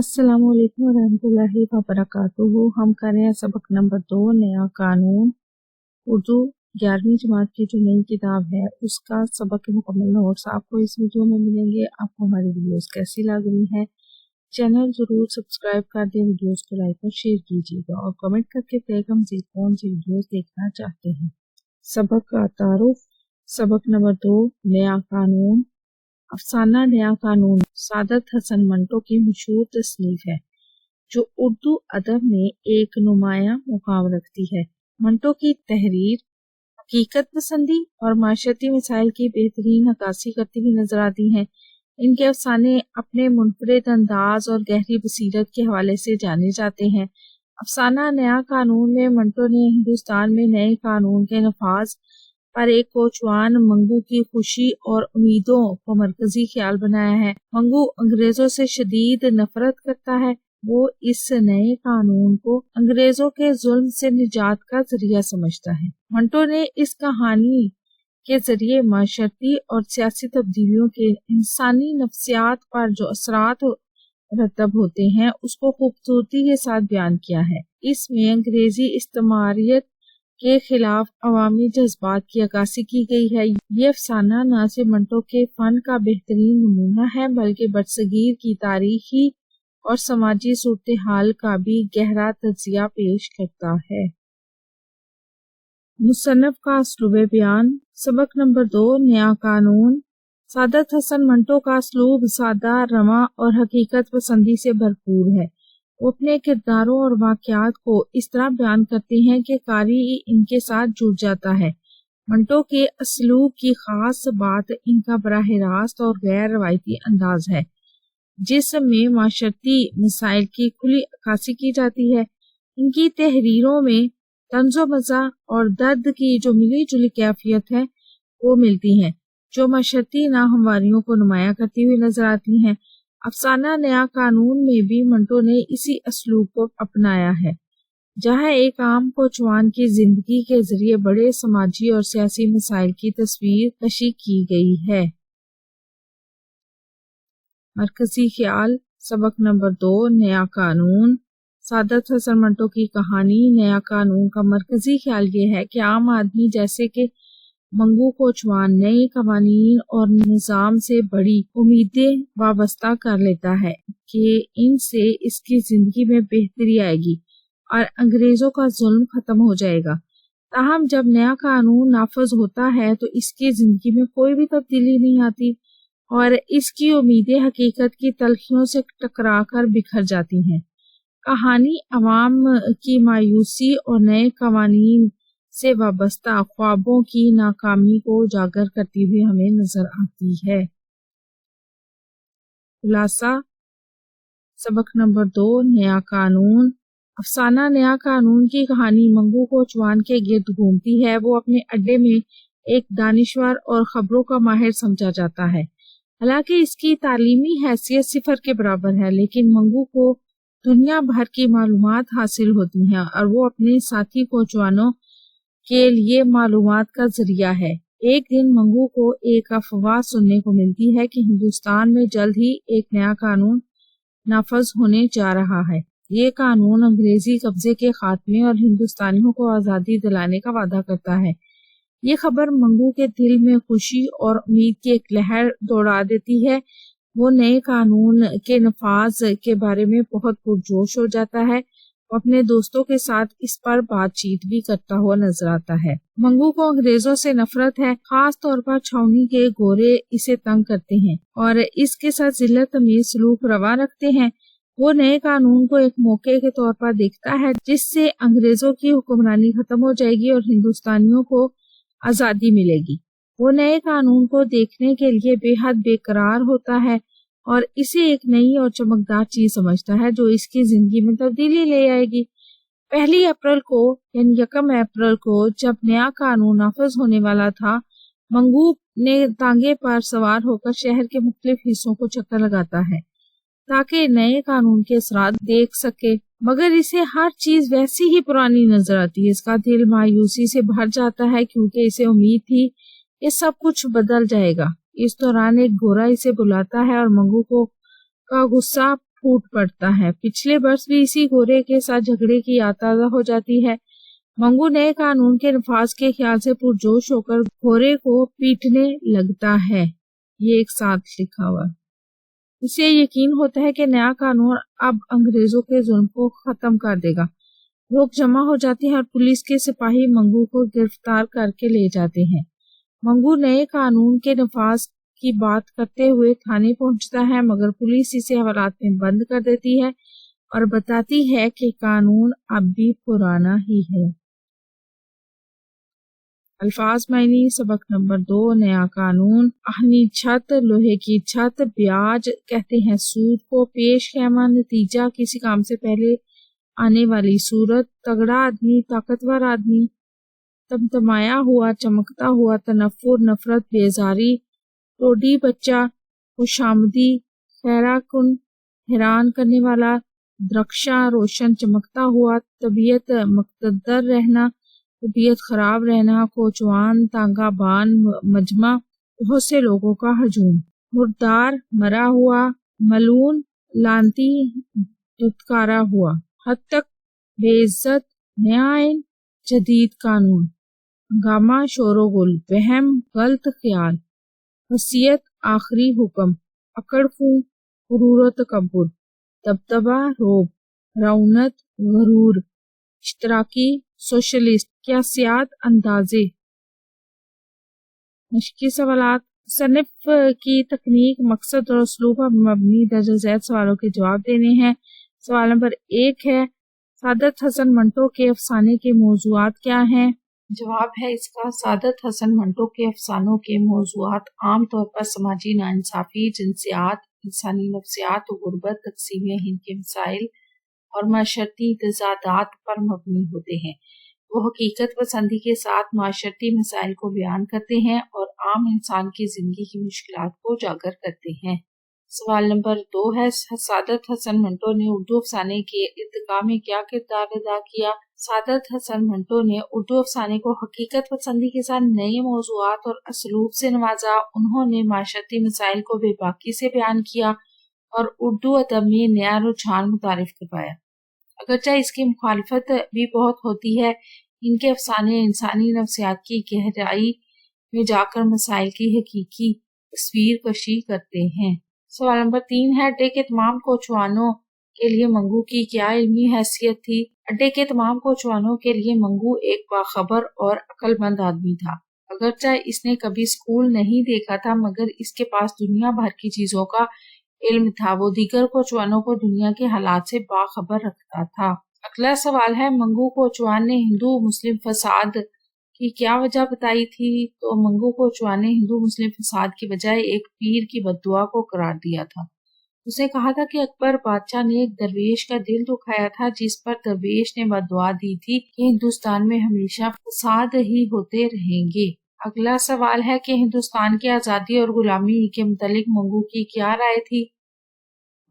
अस्सलाम वालेकुम वरहमतुल्लाहि वबरकातुहू। हम कर रहे हैं सबक नंबर 2 नया कानून उर्दू 11वीं जमात की जो नई किताब है उसका सबक के मुकम्मल नोट्स आपको इस वीडियो में मिलेंगे। आपको हमारी वीडियोस कैसी लग रही है, चैनल जरूर सब्सक्राइब कर दें, वीडियोस को लाइक और शेयर कीजिएगा और कमेंट करके बताइएगा मज़ीद कौन सी वीडियोस देखना चाहते हैं। सबक का तारुफ। सबक नंबर 2 नया कानून। अफसाना नया कानून सादत हसन मंटो की मशहूर तसनीफ है जो उर्दू अदब में एक नुमाया मुकाम रखती है। मंटो की तहरीर हकीकत पसंदी और माशरती मसाइल की बेहतरीन अक्कासी करती हुई नजर आती हैं। इनके अफसाने अपने मुनफरिद अंदाज और गहरी बसीरत के हवाले से जाने जाते हैं। अफसाना नया कानून में मंटो ने हिंदुस्तान में नए कानून के नफाज पर एक कोचवान मंगू की खुशी और उम्मीदों को मरकजी ख्याल बनाया है। मंगू अंग्रेजों से शदीद नफरत करता है। वो इस नए कानून को अंग्रेजों के जुल्म से निजात का जरिया समझता है। मंटो ने इस कहानी के जरिए माशरती और सियासी तब्दीलियों के इंसानी नफ्सियात पर जो असरात रतब होते हैं उसको खूबसूरती के साथ बयान किया है। इसमें अंग्रेजी इस्तेमारियत के खिलाफ अवामी जज्बात की अक्कासी की गई है। ये अफसाना न सिर्फ मंटो के फन का बेहतरीन नमूना है बल्कि बरसगीर की तारीखी और समाजी सूरत हाल का भी गहरा तज्जिया पेश करता है। मुसन्नफ का उसलूब बयान। सबक नंबर 2 नया कानून। सादत हसन मंटो का उसलूब सादा, रवा और हकीकत पसंदी से भरपूर है। वो अपने किरदारों और वाक़यात को इस तरह बयान करते हैं कि कारी इनके साथ जुड़ जाता है। मंटो के असलूब की खास बात इनका बराह रास्त और गैर रवायती अंदाज है जिसमें माशरती मसाइल की खुली अक्कासी की जाती है। इनकी तहरीरों में तंज़ो मज़ा और दर्द की जो मिली जुली कैफियत है वो मिलती है जो माशरती नाहमवारियों को नुमाया करती हुई नजर आती हैं। अफसाना नया कानून में भी मंटो ने इसी असलूब को अपनाया है जहां एक आम कोचवान की जिंदगी के जरिए बड़े समाजी और सियासी मसाइल की तस्वीर कशी की गई है। मरकजी ख्याल। सबक नंबर 2 नया कानून। सादत हसन मंटो की कहानी नया कानून का मरकजी ख्याल ये है कि आम आदमी जैसे कि मंगू कोचवान नए कवानीन और निजाम से बड़ी उम्मीदें वाबस्ता कर लेता है कि इनसे इसकी जिंदगी में बेहतरी आएगी और अंग्रेजों का जुल्म खत्म हो जाएगा। ताहम जब नया कानून नाफज होता है तो इसकी जिंदगी में कोई भी तब्दीली नहीं आती और इसकी उम्मीदें हकीकत की तलखियों से टकरा कर बिखर जाती हैं। कहानी अवाम की मायूसी और नए कवानीन से वाबस्ता ख्वाबों की नाकामी को उजागर करती हुई हमें नजर आती है। खुलासा। सबक नंबर 2 नया कानून। अफसाना नया कानून की कहानी मंगू कोचवान के गिर्द घूमती है। वो अपने अड्डे में एक दानिश्वर और खबरों का माहिर समझा जाता है। हालांकि इसकी तालीमी हैसियत सिफर के बराबर है, लेकिन मंगू को दुनिया भर की मालूमात हासिल होती हैं और वो अपने साथी कोचवानों के लिए मालूमात का जरिया है। एक दिन मंगू को एक अफवाह सुनने को मिलती है कि हिंदुस्तान में जल्द ही एक नया कानून नाफज होने जा रहा है। ये कानून अंग्रेजी कब्जे के खात्मे और हिंदुस्तानियों को आज़ादी दिलाने का वादा करता है। ये खबर मंगू के दिल में खुशी और उम्मीद की एक लहर दौड़ा देती है। वो नए कानून के नफाज के बारे में बहुत पुरजोश हो जाता है। अपने दोस्तों के साथ इस पर बातचीत भी करता हुआ नजर आता है। मंगू को अंग्रेजों से नफरत है, खास तौर पर छावनी के गोरे इसे तंग करते हैं और इसके साथ जिल्लत में सलूक रवा रखते हैं। वो नए कानून को एक मौके के तौर पर देखता है जिससे अंग्रेजों की हुक्मरानी खत्म हो जाएगी और हिंदुस्तानियों को आजादी मिलेगी। वो नए कानून को देखने के लिए बेहद बेकरार होता है और इसे एक नई और चमकदार चीज समझता है जो इसकी जिंदगी में तब्दीली ले आएगी। 1 अप्रैल को यानी 1 अप्रैल को जब नया कानून नाफज होने वाला था, मंगू ने तांगे पर सवार होकर शहर के मुख्तलिफ हिस्सों को चक्कर लगाता है ताकि नए कानून के असरात देख सके, मगर इसे हर चीज वैसी ही पुरानी नजर आती है। इसका दिल मायूसी से भर जाता है क्योंकि इसे उम्मीद थी कि सब कुछ बदल जाएगा। इस दौरान एक गोरा इसे बुलाता है और मंगू को का गुस्सा फूट पड़ता है। पिछले वर्ष भी इसी गोरे के साथ झगड़े की याद ताज़ा हो जाती है। मंगू नए कानून के नफाज के ख्याल से पुरजोश होकर घोड़े को पीटने लगता है। ये एक साथ लिखा हुआ। इसे यकीन होता है कि नया कानून अब अंग्रेजों के जुल्म को खत्म कर देगा। लोग जमा हो जाते हैं और पुलिस के सिपाही मंगू को गिरफ्तार करके ले जाते हैं। मंगू नए कानून के नफाज की बात करते हुए थाने पहुंचता है, मगर पुलिस इसे हवालात में बंद कर देती है और बताती है कि कानून अब भी पुराना ही है। अल्फाज मायनी सबक नंबर 2 नया कानून। आहनी छत, लोहे की छत, ब्याज कहते हैं सूद को, पेश खैमा नतीजा किसी काम से पहले आने वाली सूरत, तगड़ा आदमी ताकतवर आदमी, तमतमाया हुआ चमकता हुआ, तनफुर नफरत बेजारी, टोडी बच्चा खुशामदी, खैराकुन हैरान करने वाला, द्रक्षा रोशन चमकता हुआ, तबीयत मुक़द्दर रहना, तबीयत खराब रहना, कोचवान तांगा बान मजमा बहुत से लोगों का हजूम, मुर्दार मरा हुआ, मलून लानती दुत्कारा हुआ, हद तक बेइज्जत, नया आइन जदीद कानून, हंगामा शोरोगुल, वहम गलत ख्याल, वसीयत आखिरी हुक्म, अकड़फू गुरूर तकब्बुर, दबदबा रोब, रौनत गरूर, इश्तराकी सोशलिस्ट, क्यासियात अंदाजे। मुश्किल सवालात। सनफ की तकनीक, मकसद और उसलूब पर मबनी दर्ज ज़ैद सवालों के जवाब देने हैं। सवाल नंबर 1 है, सादत हसन मंटो के अफसाने के मौज़ूआत क्या हैं? जवाब है इसका, सादत हसन मंटो के अफसानों के मौज़ूआत आम तौर पर समाजी नाइंसाफ़ी, जिनसियात, इंसानी नफ्सियात, गुर्बत, तक़सीम हिंद के मसाइल और माशरती तज़ादात पर मबनी होते हैं। वो हकीकत पसंदी के साथ माशरती मसाइल को बयान करते हैं और आम इंसान की ज़िंदगी की मुश्किलात को उजागर करते हैं। सवाल नंबर 2 है, सादत हसन मंटो ने उर्दू अफसाने के इर्तिका में क्या किरदार अदा किया? सादत हसन मंटो ने उर्दू अफसाने को हकीकत पसंदी के साथ नए मौज़ूआत और असलूब से नवाजा। उन्होंने माशरती मसाइल को बेबाकी से बयान किया और उर्दू अदब में नया रुझान मुतारिफ करवाया। अगरचे इसकी मुखालफत भी बहुत होती है, इनके अफसाने इंसानी नफ्सियात की गहराई में जाकर मसाइल की हकीकी तस्वीर कशी करते हैं। सवाल नंबर 3 है, अड्डे के तमाम कोचवानों के लिए मंगू की क्या इल्मी हैसियत थी? अड्डे के तमाम कोचवानों के लिए मंगू एक बाखबर और अक्लमंद आदमी था। अगरचे इसने कभी स्कूल नहीं देखा था, मगर इसके पास दुनिया भर की चीजों का इल्म था। वो दीगर कोचवानों को दुनिया के हालात से बाखबर रखता था। अगला सवाल है, मंगू कोचवान ने हिंदू मुस्लिम फसाद की क्या वजह बताई थी? तो मंगू कोचवान ने हिंदू मुस्लिम फसाद की वजह एक पीर की बद्दुआ को करार दिया था। उसने कहा था कि अकबर बादशाह ने एक दरवेश का दिल दुखाया था, जिस पर दरवेश ने बद्दुआ दी थी कि हिंदुस्तान में हमेशा फसाद ही होते रहेंगे। अगला सवाल है कि हिंदुस्तान की आज़ादी और गुलामी के मुतालिक मंगू की क्या राय थी?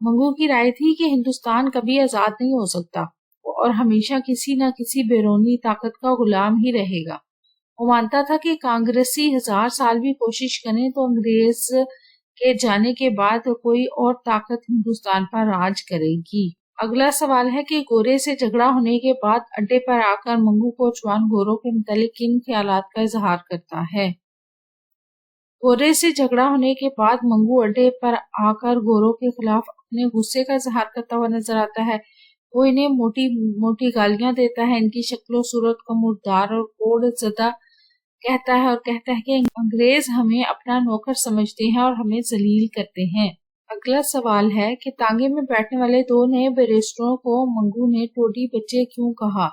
मंगू की राय थी कि हिंदुस्तान कभी आज़ाद नहीं हो सकता और हमेशा किसी न किसी बैरूनी ताकत का गुलाम ही रहेगा। वो मानता था कि कांग्रेसी 1000 साल भी कोशिश करें तो अंग्रेज के जाने के बाद कोई और ताकत हिंदुस्तान पर राज करेगी। अगला सवाल है कि गोरे से झगड़ा होने के बाद अड्डे पर आकर मंगू कोचवान गोरों के मुतालिक किन ख्यालात का इजहार करता है? गोरे से झगड़ा होने के बाद मंगू अड्डे पर आकर गोरों के खिलाफ अपने गुस्से का इजहार करता हुआ नजर आता है। वो इन्हें मोटी मोटी गालियां देता है, इनकी शक्लो सूरत को मुर्दार और कोड़ ज़दा कहता है और कहता है कि अंग्रेज हमें अपना नौकर समझते हैं और हमें जलील करते हैं। अगला सवाल है कि तांगे में बैठने वाले 2 नए बैरिस्टरों को मंगू ने टोडी बच्चे क्यों कहा?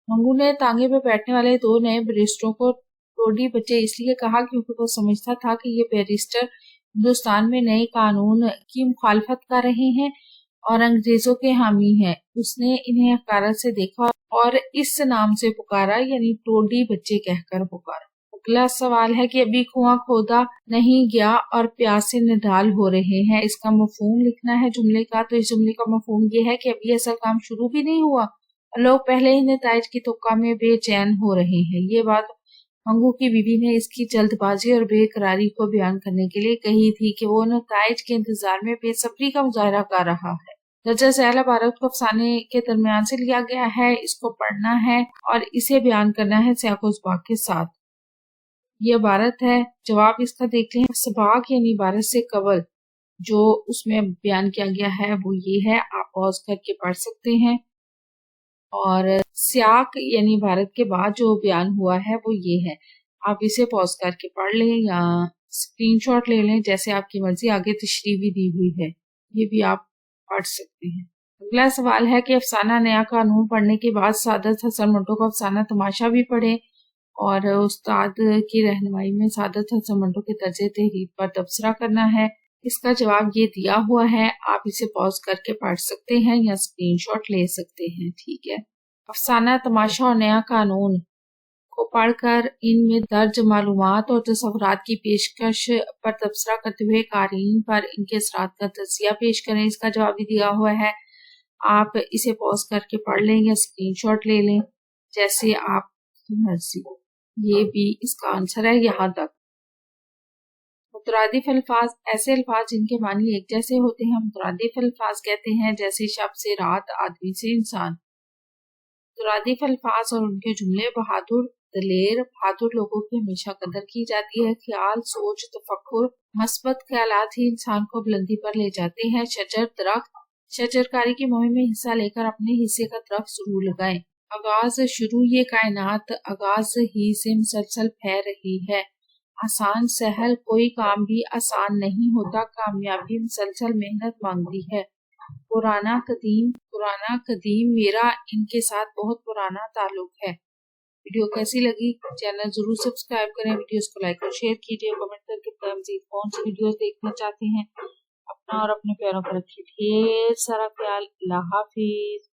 मंगू ने तांगे में बैठने वाले 2 नए बैरिस्टरों को टोडी बच्चे इसलिए कहा क्योंकि वो समझता था कि ये बैरिस्टर हिंदुस्तान में नए कानून की मुखालफत कर रहे हैं और अंग्रेजों के हामी हैं। उसने इन्हें हकारत से देखा और इस नाम से पुकारा, यानी टोडी बच्चे कहकर पुकारा। अगला सवाल है कि अभी कुआं खोदा नहीं गया और प्यासे निढाल हो रहे हैं। इसका मफहूम लिखना है जुमले का। तो इस जुमले का मफहूम ये है कि अभी असल काम शुरू भी नहीं हुआ और लोग पहले ही नताइज की तौक़ा में बेचैन हो रहे हैं। ये बात मंगू की बीवी ने इसकी जल्दबाजी और बेकरारी को बयान करने के लिए कही थी कि वो नताइज के इंतजार में बेसब्री का मुजाहरा कर रहा है। रजा सैल इबारत को अफसाने के दरमियान से लिया गया है, इसको पढ़ना है और इसे बयान करना है सियाको इसबाक के साथ। ये इबारत है, जवाब इसका देख लें। सबाक यानी इबारत से कबल जो उसमें बयान किया गया है वो ये है, आप पॉज करके पढ़ सकते हैं। और सियाक यानी इबारत के बाद जो बयान हुआ है वो ये है, आप इसे पॉज करके पढ़ लें या स्क्रीनशॉट ले लें, जैसे आपकी मर्जी। आगे तशरीह भी दी हुई है, ये भी आप पढ़ सकते हैं। अगला सवाल है कि अफसाना नया कानून पढ़ने के बाद सादत हसन मंटो का अफसाना तमाशा भी पढ़े और उस्ताद की रहनुमाई में सादत हसन मंटो के तर्ज तहरीर पर तबसरा करना है। इसका जवाब ये दिया हुआ है, आप इसे पॉज करके पढ़ सकते हैं या स्क्रीनशॉट ले सकते हैं। ठीक है। अफसाना तमाशा और नया कानून को पढ़कर इनमें दर्ज मालूमात और तसव्वुरात की पेशकश पर तबसरा करते हुए कारीन पर इनके असरात का तज़किया पेश करें। इसका जवाब भी दिया हुआ है, आप इसे पॉज करके पढ़ लें या स्क्रीनशॉट ले लें, जैसे आपकी मर्जी। ये भी इसका आंसर है यहाँ तक। मुतरादिफ अल्फाज, ऐसे अल्फाज जिनके मानी एक जैसे होते हैं मुतरादिफ अल्फाज कहते हैं, जैसे शब से रात, आदमी से इंसान। मुतरादिफ अल्फाज और उनके जुमले बहादुर, दलेर, बहादुर लोगों की हमेशा कदर की जाती है। ख्याल, सोच, तफक्कुर, मस्बत ख्यालात ही इंसान को बुलंदी पर ले जाते हैं। शजर, दरख्त, शजरकारी की मुहिम में हिस्सा लेकर अपने हिस्से का दरख्त जरूर लगाएं। आगाज, शुरू, ये कायनात आगाज ही से मुसलसल फैल रही है। आसान, सहल, कोई काम भी आसान नहीं होता, कामयाबी मुसलसल मेहनत मांगती है। पुराना, कदीम, मेरा इनके साथ बहुत पुराना ताल्लुक है। वीडियो कैसी लगी? चैनल जरूर सब्सक्राइब करें, वीडियोस को लाइक और शेयर कीजिए, कमेंट करके बताएं मज़ीद कौन सी वीडियोस देखना चाहते हैं। अपना और अपने प्यारों का रखिए ढेर सारा ख्याल। अल्लाह हाफिज।